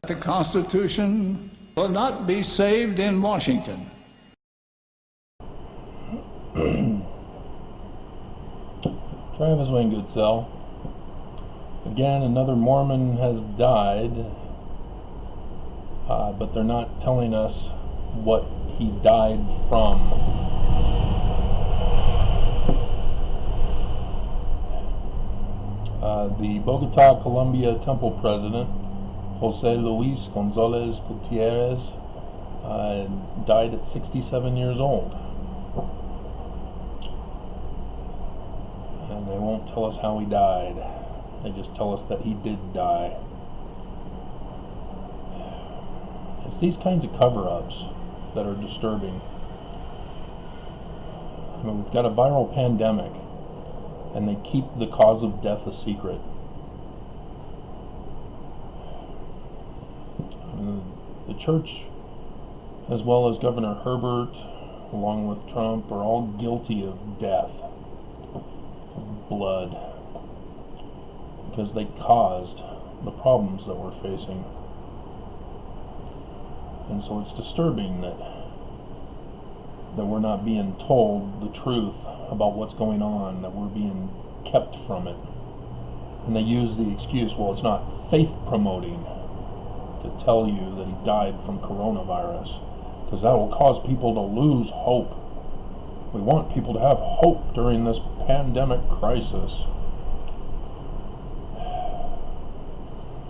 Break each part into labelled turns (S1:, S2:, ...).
S1: The Constitution will not be saved in Washington.
S2: Travis Wayne Goodsell. Again, another Mormon has died, but they're not telling us what he died from. The Bogota, Colombia Temple President, Jose Luis Gonzalez Gutierrez, died at 67 years old. And they won't tell us how he died. They just tell us that he did die. It's these kinds of cover-ups that are disturbing. I mean, we've got a viral pandemic, and they keep the cause of death a secret. The church, as well as Governor Herbert, along with Trump, are all guilty of death, of blood, because they caused the problems that we're facing. And so it's disturbing that we're not being told the truth about what's going on, that we're being kept from it. And they use the excuse, well, it's not faith promoting to tell you that he died from coronavirus, because that will cause people to lose hope. We want people to have hope during this pandemic crisis.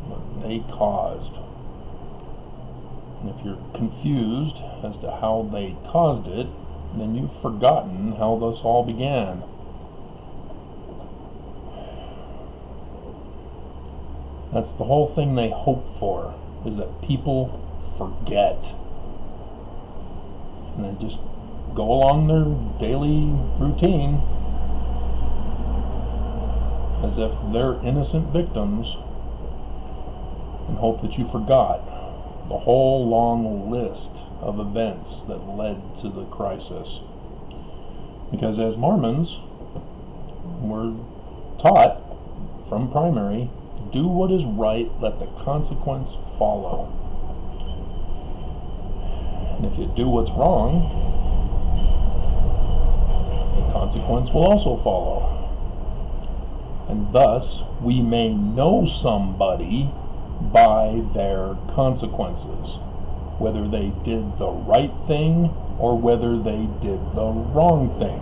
S2: But they caused. And if you're confused as to how they caused it, then you've forgotten how this all began. That's the whole thing they hope for, is that people forget. And they just go along their daily routine as if they're innocent victims and hope that you forgot the whole long list of events that led to the crisis. Because as Mormons, we're taught from primary, do what is right, let the consequence follow. And if you do what's wrong, the consequence will also follow. And thus, we may know somebody by their consequences, whether they did the right thing or whether they did the wrong thing.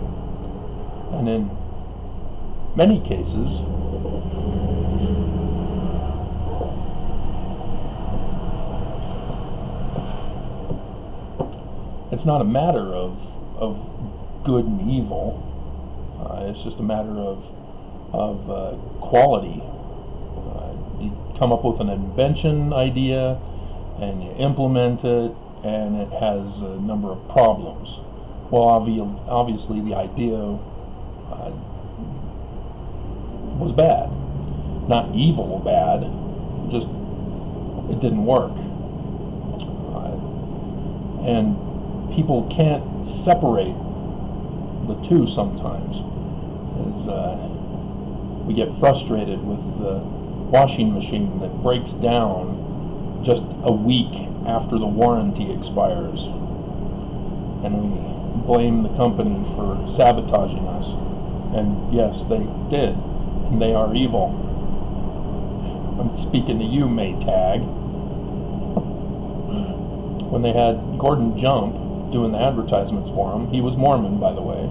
S2: And in many cases, it's not a matter of good and evil. It's just a matter of quality. You come up with an invention idea and you implement it, and it has a number of problems. Well, obviously the idea was bad. Not evil bad, just it didn't work. And people can't separate the two sometimes. We get frustrated with the washing machine that breaks down just a week after the warranty expires, and we blame the company for sabotaging us. And yes, they did, and they are evil. I'm speaking to you, Maytag. When they had Gordon Jump doing the advertisements for him, he was Mormon, by the way,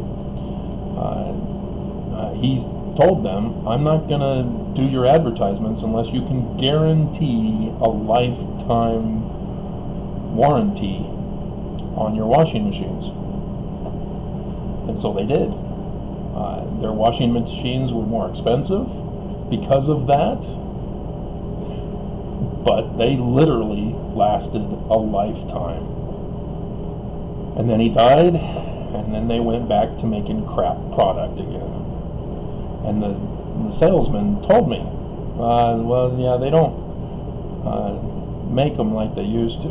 S2: he told them, I'm not going to do your advertisements unless you can guarantee a lifetime warranty on your washing machines. And so they did. Their washing machines were more expensive because of that, but they literally lasted a lifetime. And then he died, and then they went back to making crap product again. And the salesman told me, well, yeah, they don't make them like they used to.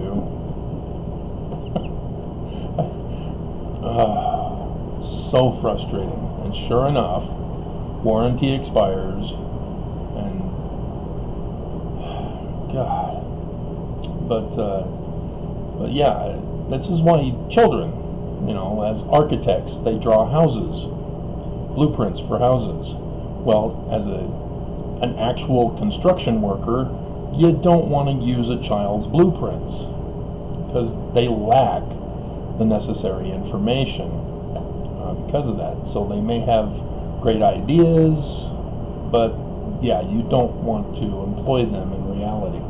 S2: So frustrating. And sure enough, warranty expires, and God, But yeah, this is why children, as architects, they draw houses, blueprints for houses. Well, as an actual construction worker, you don't want to use a child's blueprints because they lack the necessary information because of that. So they may have great ideas, but yeah, you don't want to employ them in reality.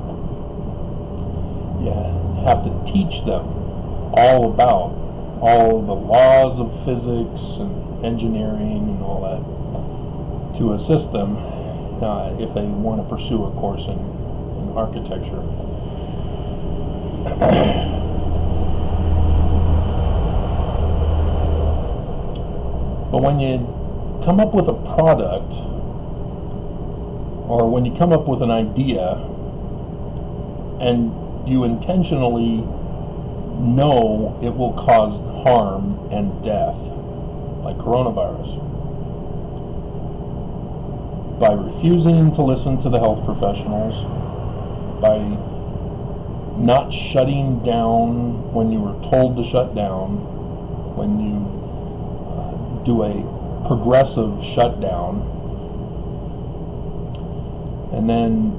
S2: You have to teach them all about all of the laws of physics and engineering and all that to assist them if they want to pursue a course in architecture. But when you come up with a product, or when you come up with an idea and you intentionally know it will cause harm and death, like coronavirus, by refusing to listen to the health professionals, by not shutting down when you were told to shut down, when you do a progressive shutdown, and then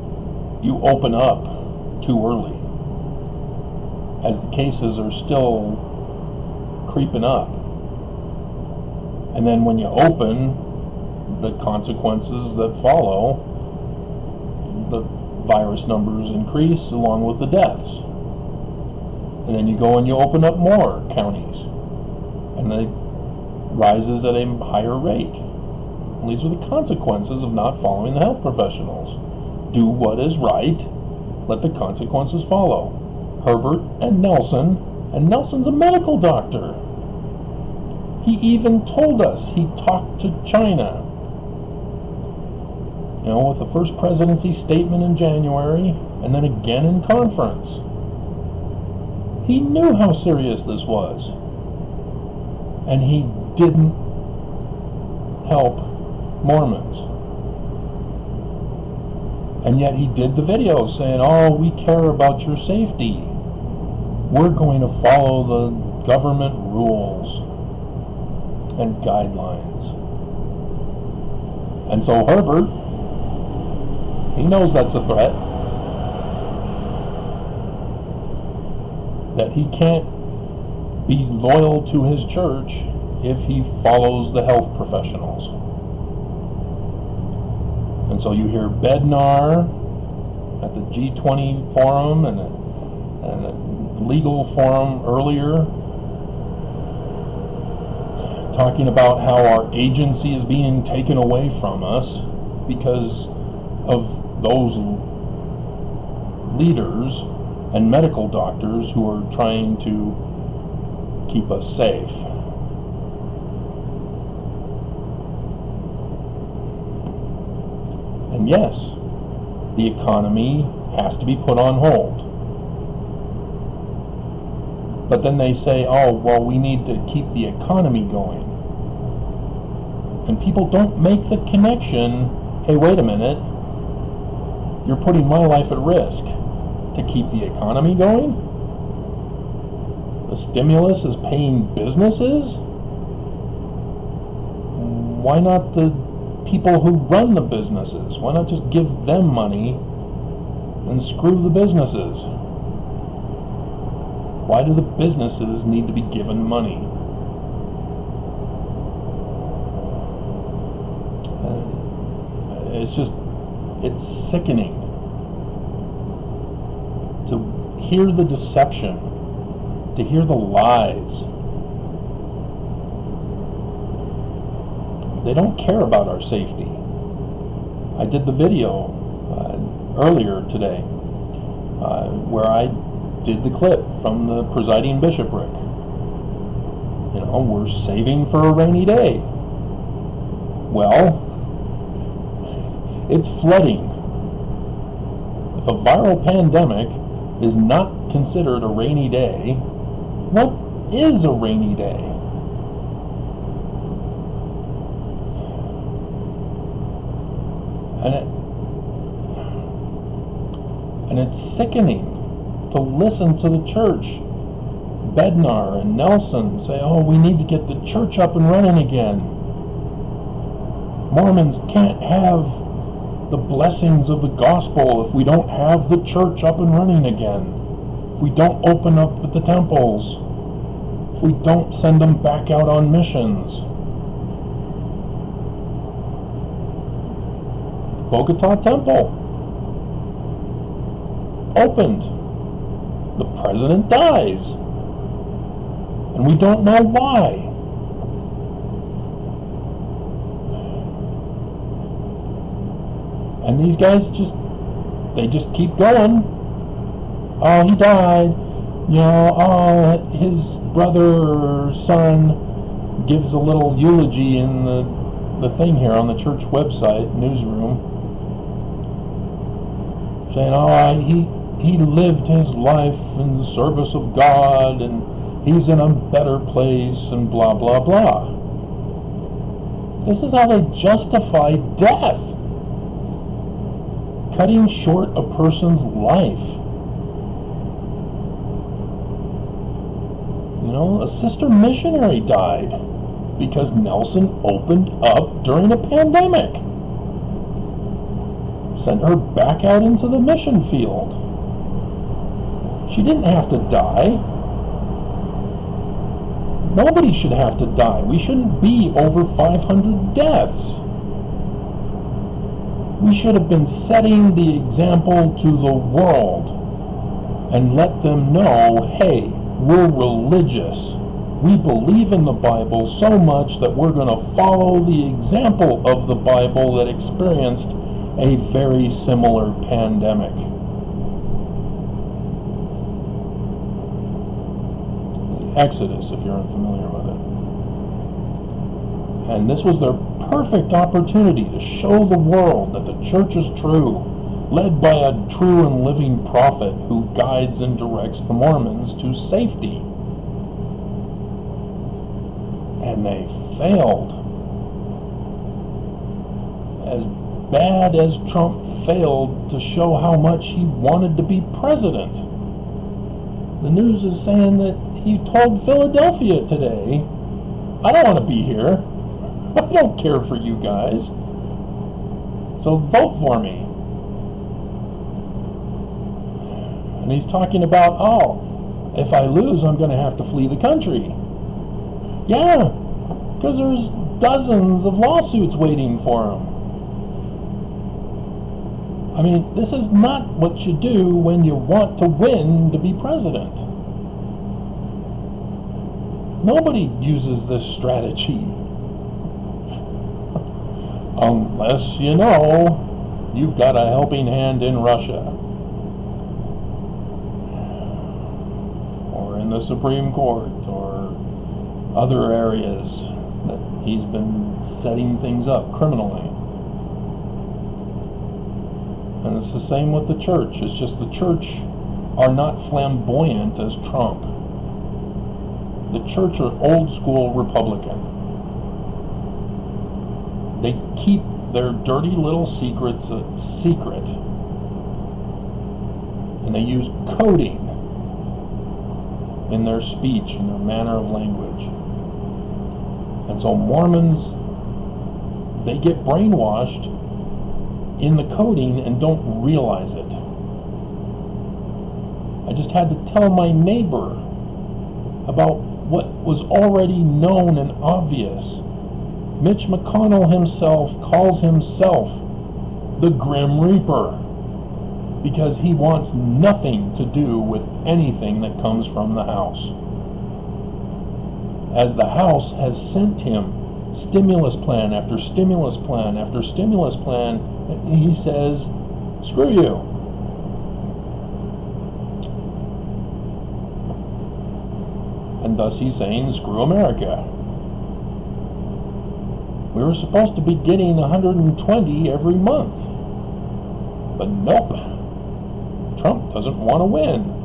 S2: you open up too early as the cases are still creeping up. And then when you open, the consequences that follow, the virus numbers increase along with the deaths. And then you go and you open up more counties, and it rises at a higher rate. And these are the consequences of not following the health professionals. Do what is right, let the consequences follow. Herbert and Nelson's a medical doctor. He even told us he talked to China. With the first presidency statement in January, and then again in conference. He knew how serious this was. And he didn't help Mormons. And yet he did the video saying, "Oh, we care about your safety. We're going to follow the government rules and guidelines." And so Herbert, he knows that's a threat, that he can't be loyal to his church if he follows the health professionals. And so you hear Bednar at the G20 forum and a legal forum earlier talking about how our agency is being taken away from us because of those leaders and medical doctors who are trying to keep us safe. And yes, the economy has to be put on hold. But then they say, "Oh, well, we need to keep the economy going." And people don't make the connection, hey, wait a minute, you're putting my life at risk to keep the economy going? The stimulus is paying businesses? Why not the people who run the businesses? Why not just give them money and screw the businesses? Why do the businesses need to be given money? It's sickening to hear the deception, to hear the lies. They don't care about our safety. I did the video earlier today where I did the clip from the presiding bishopric. We're saving for a rainy day. Well, it's flooding. If a viral pandemic is not considered a rainy day, what is a rainy day? And it's sickening to listen to the church. Bednar and Nelson say, oh, we need to get the church up and running again. Mormons can't have the blessings of the gospel if we don't have the church up and running again. If we don't open up the temples. If we don't send them back out on missions. The Bogota Temple opened. The president dies. And we don't know why. And these guys just keep going. Oh, he died. You know, oh, his brother or son gives a little eulogy in the thing here on the church website, newsroom, saying, oh, he lived his life in the service of God, and he's in a better place, and blah, blah, blah. This is how they justify death. Cutting short a person's life. You know, a sister missionary died because Nelson opened up during a pandemic. Sent her back out into the mission field. She didn't have to die. Nobody should have to die. We shouldn't be over 500 deaths. We should have been setting the example to the world and let them know, hey, we're religious. We believe in the Bible so much that we're going to follow the example of the Bible that experienced a very similar pandemic. Exodus, if you're unfamiliar with it. And this was their perfect opportunity to show the world that the church is true, led by a true and living prophet who guides and directs the Mormons to safety. And they failed. As bad as Trump failed to show how much he wanted to be president. The news is saying that he told Philadelphia today, I don't want to be here. I don't care for you guys. So vote for me. And he's talking about, oh, if I lose, I'm going to have to flee the country. Yeah, because there's dozens of lawsuits waiting for him. I mean, this is not what you do when you want to win to be president. Nobody uses this strategy. Unless you know you've got a helping hand in Russia. Or in the Supreme Court, or other areas that he's been setting things up criminally. And it's the same with the church. It's just the church are not flamboyant as Trump. The church are old school Republican. They keep their dirty little secrets a secret. And they use coding in their speech and their manner of language. And so Mormons, they get brainwashed in the coding and don't realize it. I just had to tell my neighbor about what was already known and obvious. Mitch McConnell himself calls himself the Grim Reaper because he wants nothing to do with anything that comes from the House. As the House has sent him stimulus plan after stimulus plan after stimulus plan, he says, screw you. And thus he's saying, screw America. We were supposed to be getting 120 every month. But nope. Trump doesn't want to win.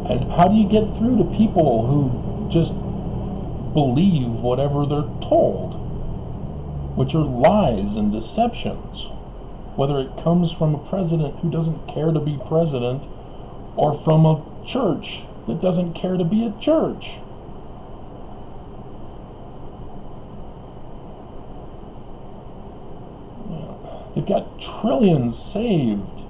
S2: And how do you get through to people who just believe whatever they're told, which are lies and deceptions, whether it comes from a president who doesn't care to be president or from a church that doesn't care to be a church. You've got trillions saved.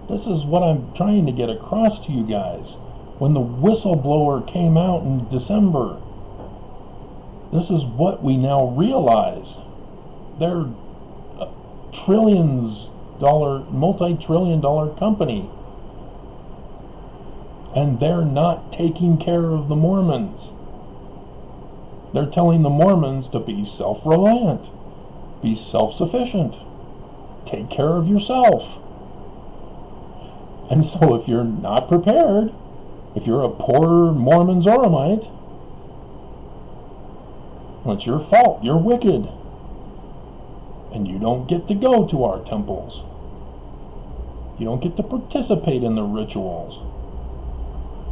S2: This is what I'm trying to get across to you guys. When the whistleblower came out in December, this is what we now realize. They're a multi-trillion dollar company. And they're not taking care of the Mormons. They're telling the Mormons to be self-reliant, be self-sufficient, take care of yourself. And so if you're not prepared, if you're a poor Mormon Zoramite, well, it's your fault. You're wicked. And you don't get to go to our temples. You don't get to participate in the rituals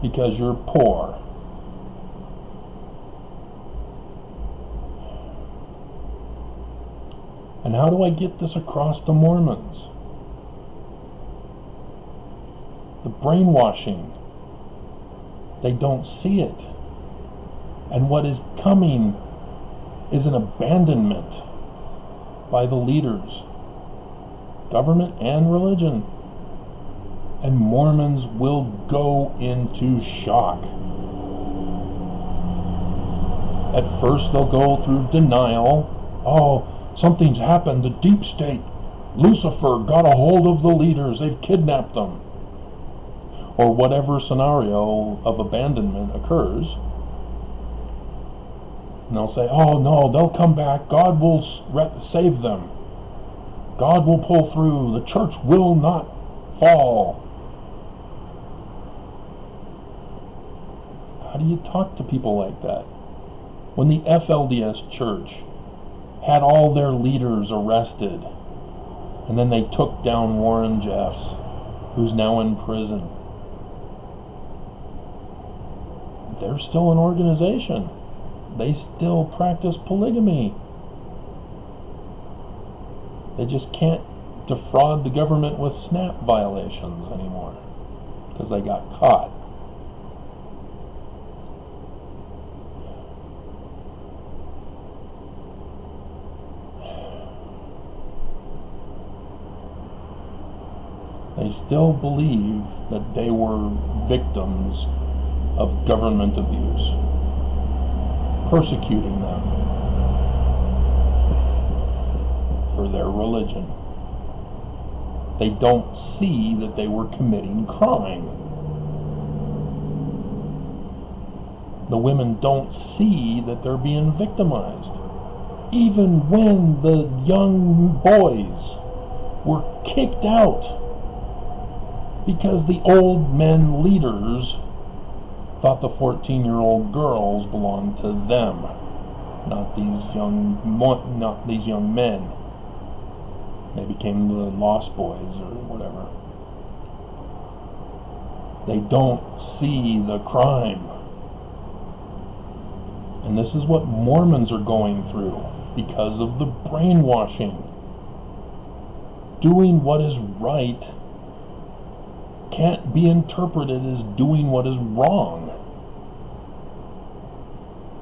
S2: because you're poor. And how do I get this across to Mormons? The brainwashing. They don't see it. And what is coming is an abandonment by the leaders, government and religion. And Mormons will go into shock. At first they'll go through denial. Oh, something's happened. The deep state, Lucifer, got a hold of the leaders. They've kidnapped them. Or whatever scenario of abandonment occurs. And they'll say, oh no, they'll come back. God will save them. God will pull through. The church will not fall. How do you talk to people like that? When the FLDS church had all their leaders arrested, and then they took down Warren Jeffs, who's now in prison. They're still an organization. They still practice polygamy. They just can't defraud the government with SNAP violations anymore because they got caught. They still believe that they were victims of government abuse, persecuting them for their religion. They don't see that they were committing crime. The women don't see that they're being victimized. Even when the young boys were kicked out because the old men leaders thought the 14-year-old girls belonged to them, not these young men. They became the lost boys or whatever. They don't see the crime. And this is what Mormons are going through because of the brainwashing. Doing what is right can't be interpreted as doing what is wrong.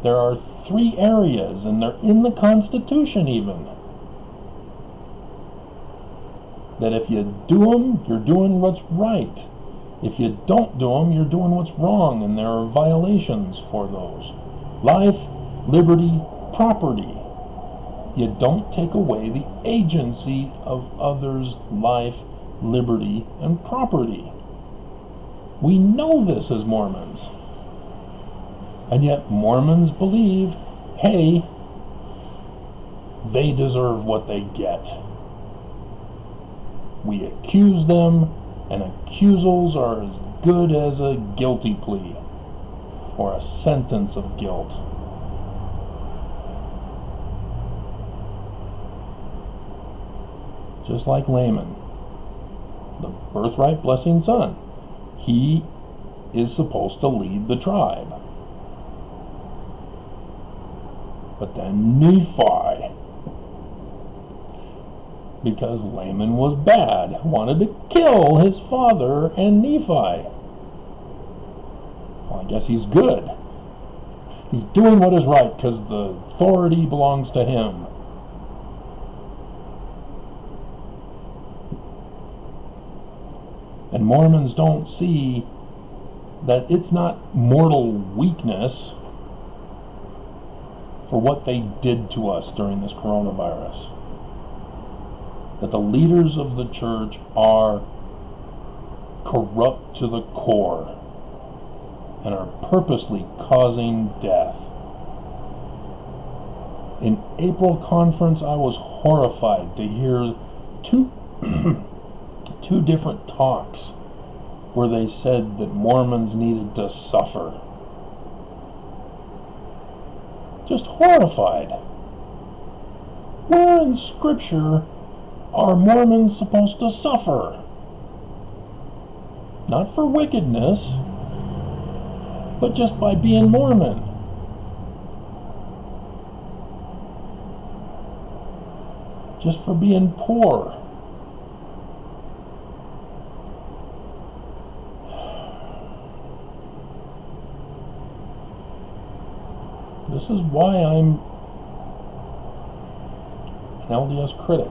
S2: There are 3 areas, and they're in the Constitution even, that if you do them, you're doing what's right. If you don't do them, you're doing what's wrong, and there are violations for those. Life, liberty, property. You don't take away the agency of others' life, liberty, and property. We know this as Mormons. And yet Mormons believe, hey, they deserve what they get. We accuse them, and accusals are as good as a guilty plea or a sentence of guilt. Just like Laman, the birthright blessing son. He is supposed to lead the tribe. But then Nephi, because Laman was bad, wanted to kill his father and Nephi. Well, I guess he's good. He's doing what is right because the authority belongs to him. And Mormons don't see that it's not mortal weakness for what they did to us during this coronavirus. That the leaders of the church are corrupt to the core and are purposely causing death. In April conference, I was horrified to hear two different talks where they said that Mormons needed to suffer. Just horrified. Where in Scripture are Mormons supposed to suffer? Not for wickedness, but just by being Mormon. Just for being poor. This is why I'm an LDS critic.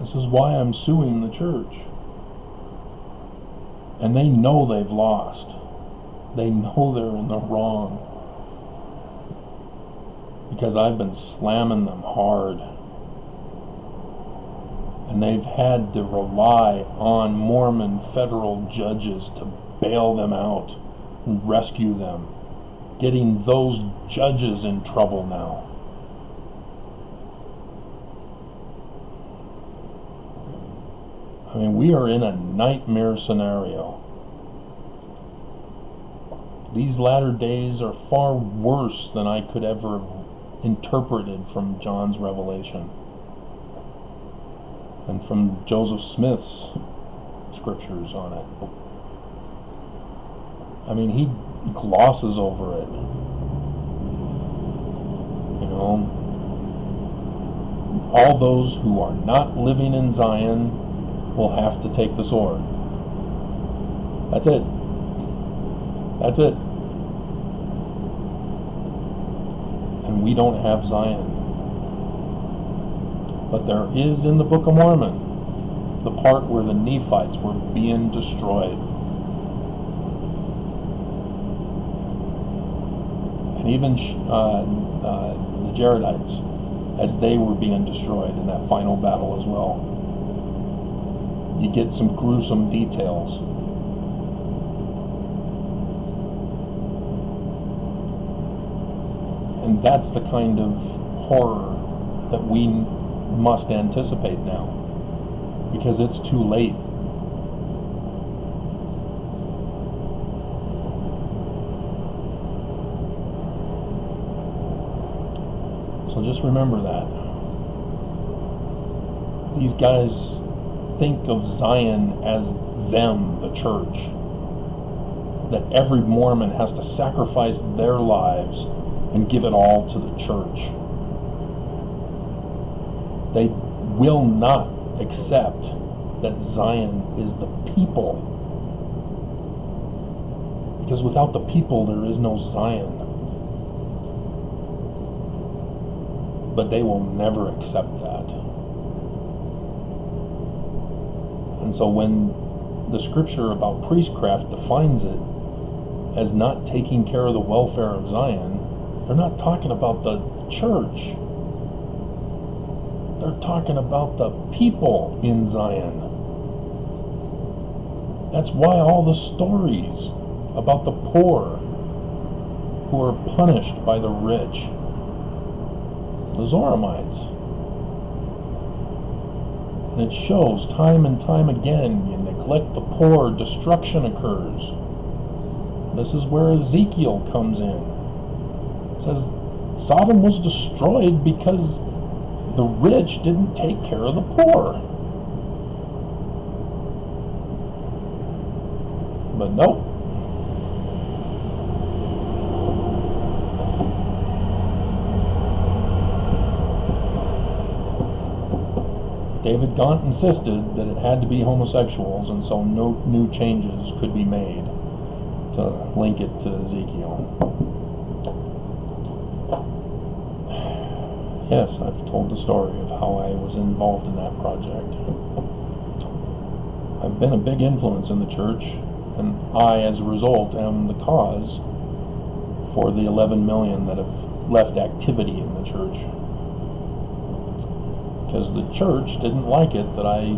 S2: This is why I'm suing the church. And they know they've lost. They know they're in the wrong. Because I've been slamming them hard. And they've had to rely on Mormon federal judges to bail them out and rescue them. Getting those judges in trouble now. I mean, we are in a nightmare scenario. These latter days are far worse than I could ever have interpreted from John's revelation and from Joseph Smith's scriptures on it. I mean, he glosses over it. You know, all those who are not living in Zion will have to take the sword. That's it. That's it. And we don't have Zion. But there is in the Book of Mormon the part where the Nephites were being destroyed. And even the Jaredites, as they were being destroyed in that final battle as well. You get some gruesome details. And that's the kind of horror that we must anticipate now, because it's too late. So just remember that. These guys think of Zion as them, the church. That every Mormon has to sacrifice their lives and give it all to the church. They will not accept that Zion is the people. Because without the people, there is no Zion. But they will never accept that. And so when the scripture about priestcraft defines it as not taking care of the welfare of Zion, they're not talking about the church. They're talking about the people in Zion. That's why all the stories about the poor who are punished by the rich, the Zoramites. And it shows time and time again, you neglect the poor, destruction occurs. This is where Ezekiel comes in. It says Sodom was destroyed because the rich didn't take care of the poor. But nope. David Gaunt insisted that it had to be homosexuals, and so no new changes could be made to link it to Ezekiel. Yes, I've told the story of how I was involved in that project. I've been a big influence in the church, and I, as a result, am the cause for the 11 million that have left activity in the church. Because the church didn't like it that I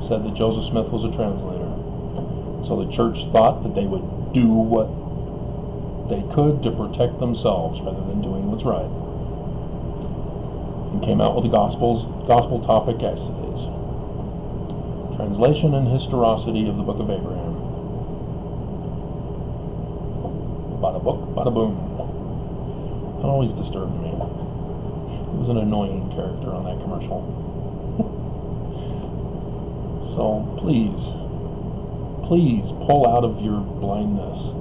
S2: said that Joseph Smith was a translator. So the church thought that they would do what they could to protect themselves rather than doing what's right. And came out with the gospel topic essays. Translation and historicity of the Book of Abraham. Bada book, bada boom. It always disturbed me. He was an annoying character on that commercial. So please pull out of your blindness.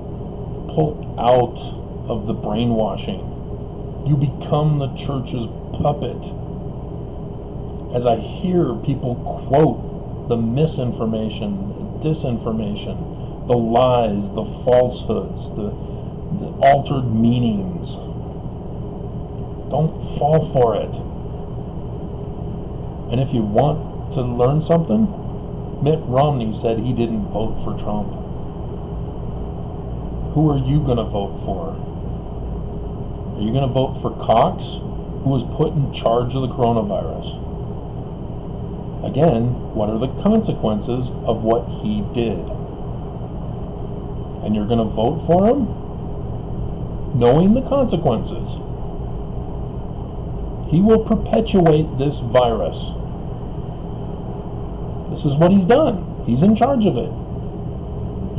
S2: Pull out of the brainwashing. You become the church's puppet. As I hear people quote the misinformation, the disinformation, the lies, the falsehoods, the altered meanings, don't fall for it. And if you want to learn something, Mitt Romney said he didn't vote for Trump. Who are you going to vote for? Are you going to vote for Cox, who was put in charge of the coronavirus? Again, what are the consequences of what he did? And you're going to vote for him, knowing the consequences. He will perpetuate this virus. This is what he's done. He's in charge of it.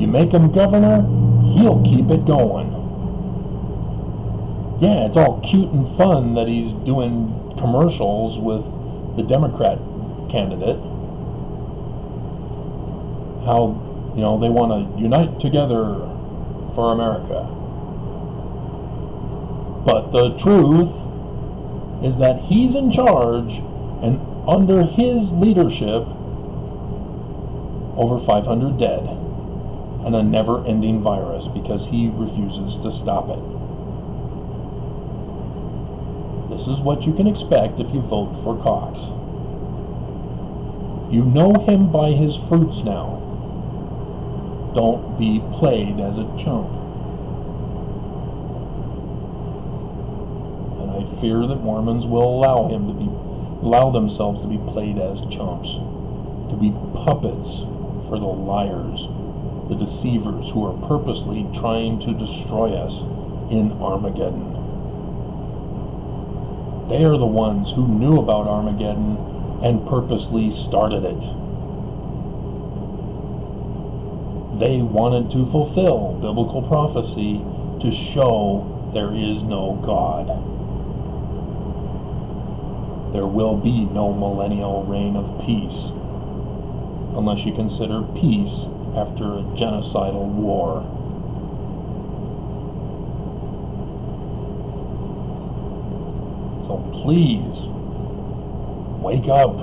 S2: You make him governor, he'll keep it going. Yeah, it's all cute and fun that he's doing commercials with the Democrat candidate. How, they want to unite together for America. But the truth is that he's in charge, and under his leadership, over 500 dead, and a never-ending virus because he refuses to stop it. This is what you can expect if you vote for Cox. You know him by his fruits now. Don't be played as a chump. And I fear that Mormons will allow themselves to be played as chumps, to be puppets for the liars, the deceivers who are purposely trying to destroy us in Armageddon. They are the ones who knew about Armageddon and purposely started it. They wanted to fulfill biblical prophecy to show there is no God. There will be no millennial reign of peace, unless you consider peace after a genocidal war. So please, wake up.